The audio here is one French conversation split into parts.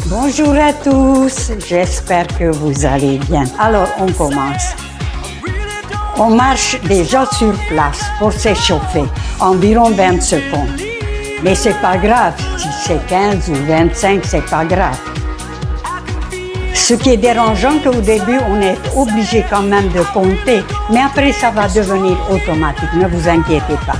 Bonjour à tous, j'espère que vous allez bien. Alors, on commence. On marche déjà sur place pour s'échauffer, environ 20 secondes. Mais c'est pas grave, si c'est 15 ou 25, c'est pas grave. Ce qui est dérangeant, qu'au début, on est obligé quand même de compter, mais après, ça va devenir automatique, ne vous inquiétez pas.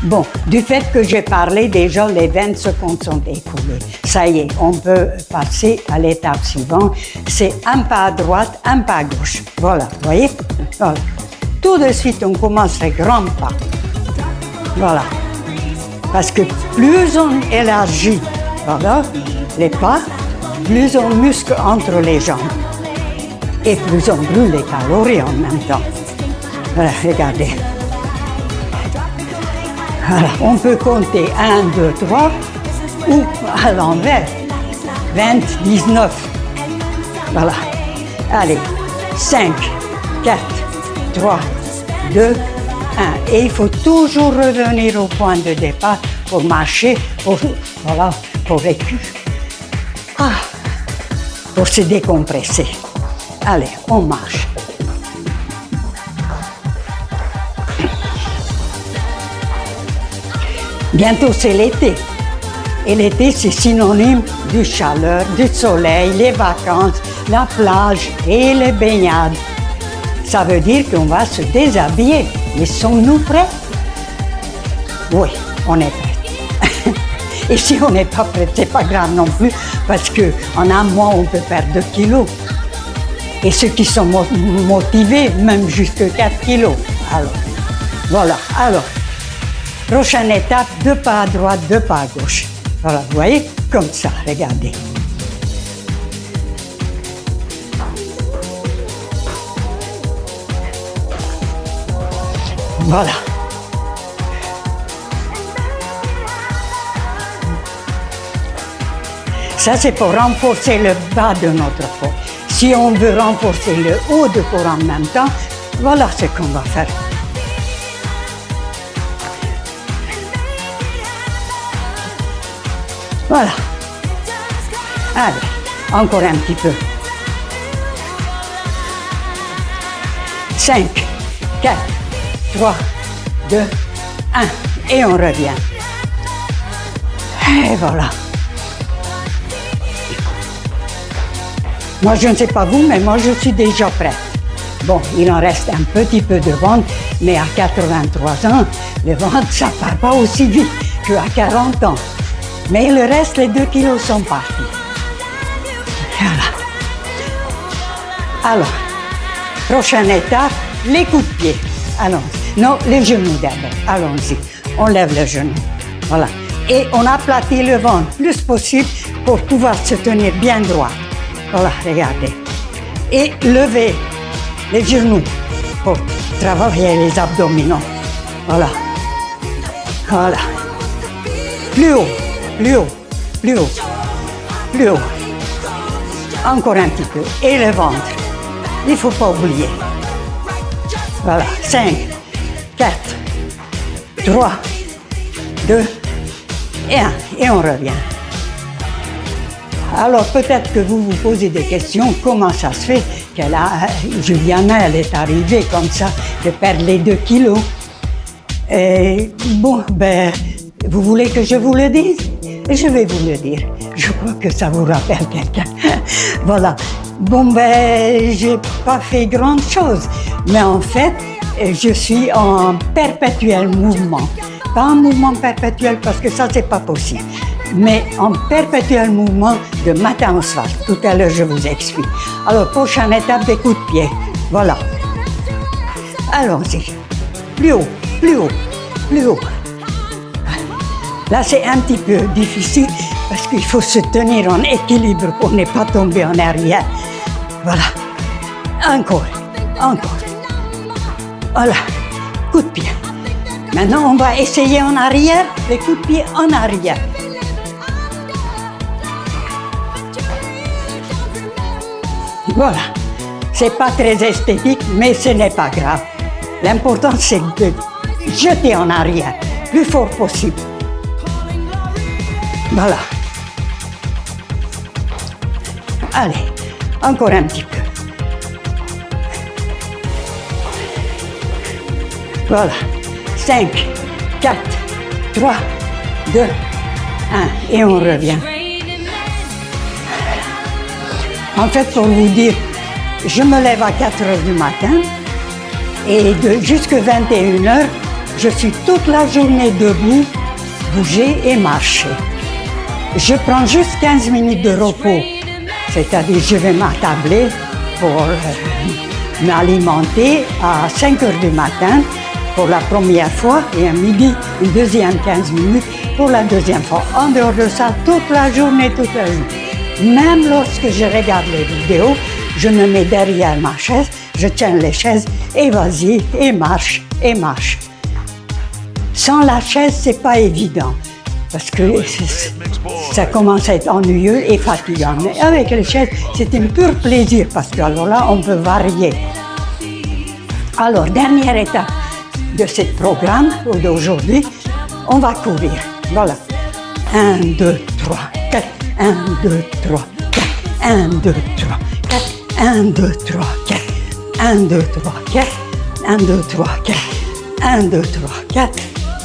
Bon, du fait que j'ai parlé, déjà, les 20 secondes sont écoulées. Ça y est, on peut passer à l'étape suivante. C'est un pas à droite, un pas à gauche. Voilà, vous voyez? Voilà. Tout de suite, on commence les grands pas. Voilà. Parce que plus on élargit, voilà, les pas, plus on muscle entre les jambes. Et plus on brûle les calories en même temps. Voilà, regardez. Voilà, on peut compter 1, 2, 3 ou à l'envers, 20, 19. Voilà. Allez, 5, 4, 3, 2, 1. Et il faut toujours revenir au point de départ pour marcher, pour se décompresser. Allez, on marche. Bientôt, c'est l'été. Et l'été, c'est synonyme de chaleur, du soleil, les vacances, la plage et les baignades. Ça veut dire qu'on va se déshabiller. Mais sommes-nous prêts? Oui, on est prêts. Et si on n'est pas prêts, c'est pas grave non plus, parce qu'en un mois, on peut perdre 2 kilos. Et ceux qui sont motivés, même jusqu'à 4 kilos. Alors, voilà. Alors, prochaine étape, 2 pas à droite, 2 pas à gauche. Voilà, vous voyez, comme ça, regardez. Voilà. Ça, c'est pour renforcer le bas de notre corps. Si on veut renforcer le haut du corps en même temps, voilà ce qu'on va faire. Voilà. Allez, encore un petit peu. 5, 4, 3, 2, 1. Et on revient. Et voilà. Moi, je ne sais pas vous, mais moi, je suis déjà prête. Bon, il en reste un petit peu de ventre, mais à 83 ans, le ventre, ça ne part pas aussi vite qu'à 40 ans. Mais le reste, les 2 kilos sont partis. Voilà. Alors, prochaine étape, les coups de pied. Allons-y. Non, les genoux d'abord. Allons-y. On lève le genou. Voilà. Et on aplatit le ventre le plus possible pour pouvoir se tenir bien droit. Voilà, regardez. Et lever les genoux pour travailler les abdominaux. Voilà. Voilà. Plus haut. Plus haut, plus haut, plus haut. Encore un petit peu. Et le ventre. Il ne faut pas oublier. Voilà. 5, 4, 3, 2, et 1. Et on revient. Alors peut-être que vous vous posez des questions. Comment ça se fait que Juliana, elle est arrivée comme ça, de perdre les 2 kilos? Et bon, vous voulez que je vous le dise? Je vais vous le dire. Je crois que ça vous rappelle quelqu'un. Voilà. Bon, j'ai pas fait grande chose. Mais en fait, je suis en perpétuel mouvement. Pas en mouvement perpétuel parce que ça, c'est pas possible. Mais en perpétuel mouvement de matin au soir. Tout à l'heure, je vous explique. Alors, prochaine étape, des coups de pied. Voilà. Allons-y. Plus haut, plus haut, plus haut. Là, c'est un petit peu difficile parce qu'il faut se tenir en équilibre pour ne pas tomber en arrière. Voilà. Encore, encore. Voilà. Coup de pied. Maintenant, on va essayer en arrière, les coups de pied en arrière. Voilà. C'est pas très esthétique, mais ce n'est pas grave. L'important, c'est de jeter en arrière, le plus fort possible. Voilà. Allez, encore un petit peu. Voilà. 5, 4, 3, 2, 1. Et on revient. En fait, pour vous dire, je me lève à 4 heures du matin et jusqu'à 21 heures, je suis toute la journée debout, bouger et marcher. Je prends juste 15 minutes de repos, c'est-à-dire je vais m'attabler pour m'alimenter à 5 heures du matin pour la première fois et à midi, une deuxième 15 minutes pour la deuxième fois. En dehors de ça, toute la journée. Même lorsque je regarde les vidéos, je me mets derrière ma chaise, je tiens les chaises et vas-y, et marche. Sans la chaise, c'est pas évident parce que ça commence à être ennuyeux et fatigant. Mais avec les chaises, c'est un pur plaisir parce que alors là, on peut varier. Alors, dernière étape de ce programme d'aujourd'hui, on va courir. Voilà. 1, 2, 3, 4. 1, 2, 3, 4. 1, 2, 3, 4. 1, 2, 3, 4. 1, 2, 3, 4. 1, 2, 3, 4. 1, 2, 3, 4.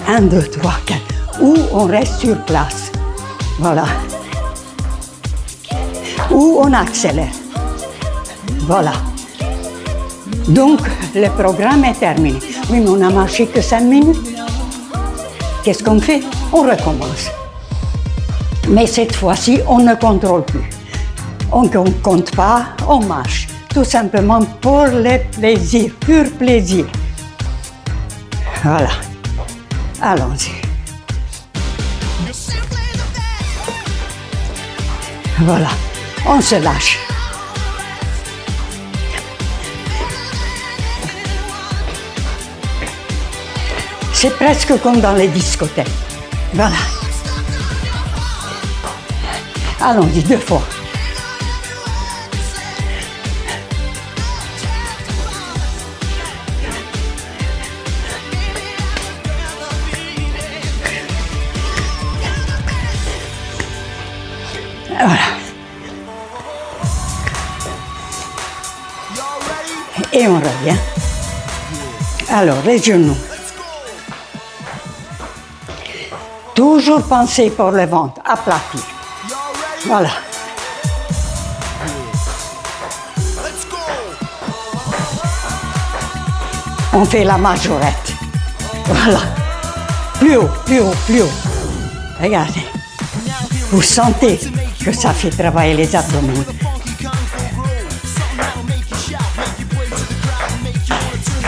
1, 2, 3, 4. Ou on reste sur place. Voilà. Ou on accélère. Voilà. Donc, le programme est terminé. Oui, mais on n'a marché que 5 minutes. Qu'est-ce qu'on fait? On recommence. Mais cette fois-ci, on ne contrôle plus. On ne compte pas, on marche. Tout simplement pour le plaisir, pur plaisir. Voilà. Allons-y. Voilà. On se lâche. C'est presque comme dans les discothèques. Voilà. Allons-y, 2 fois. Voilà. Et on revient. Alors, les genoux. Toujours penser pour le ventre, aplatir. Voilà. On fait la majorette. Voilà. Plus haut, plus haut, plus haut. Regardez. Vous sentez que ça fait travailler les abdominaux.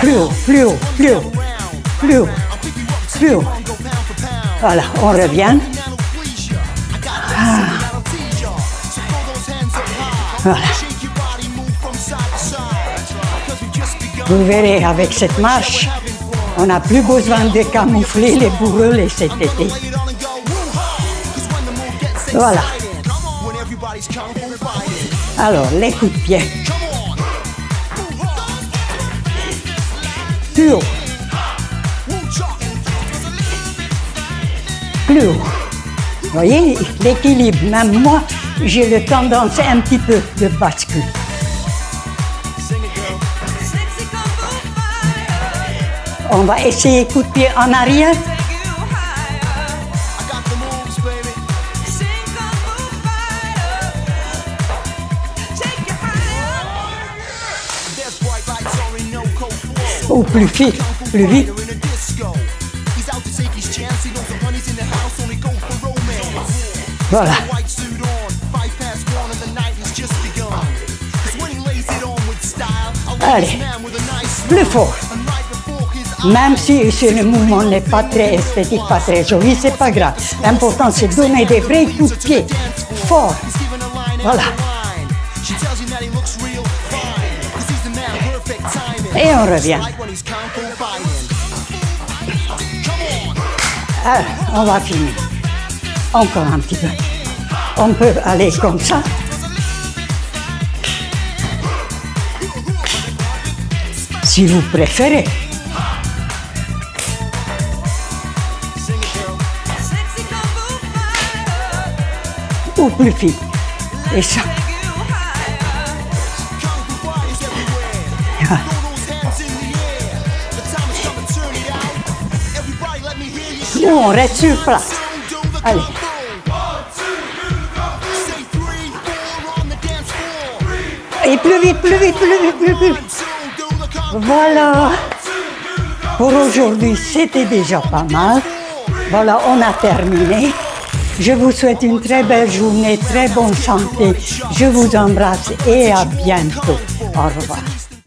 Plus haut, plus haut, plus haut, plus haut, plus haut. Voilà, on revient. Ah. Voilà. Vous verrez, avec cette marche, on n'a plus besoin de camoufler les bourrelets et cet été. Voilà. Alors, les coups de pied. Plus haut. Plus haut. Vous voyez, l'équilibre. Même moi, j'ai le tendance un petit peu de bascule. On va essayer coup de pied en arrière. Ou plus vite, plus vite. Voilà. Allez, plus fort. Même si le mouvement n'est pas très esthétique, pas très joli, c'est pas grave. L'important, c'est de donner des vrais coups de pied. Fort. Voilà. Et on revient. Alors, on va finir. Encore un petit peu. On peut aller comme ça. Si vous préférez. Ou plus vite. Et ça. Nous, on reste sur place. Allez. Et plus vite, plus vite, plus vite, plus vite. Voilà. Pour aujourd'hui, c'était déjà pas mal. Voilà, on a terminé. Je vous souhaite une très belle journée, très bonne santé. Je vous embrasse et à bientôt. Au revoir.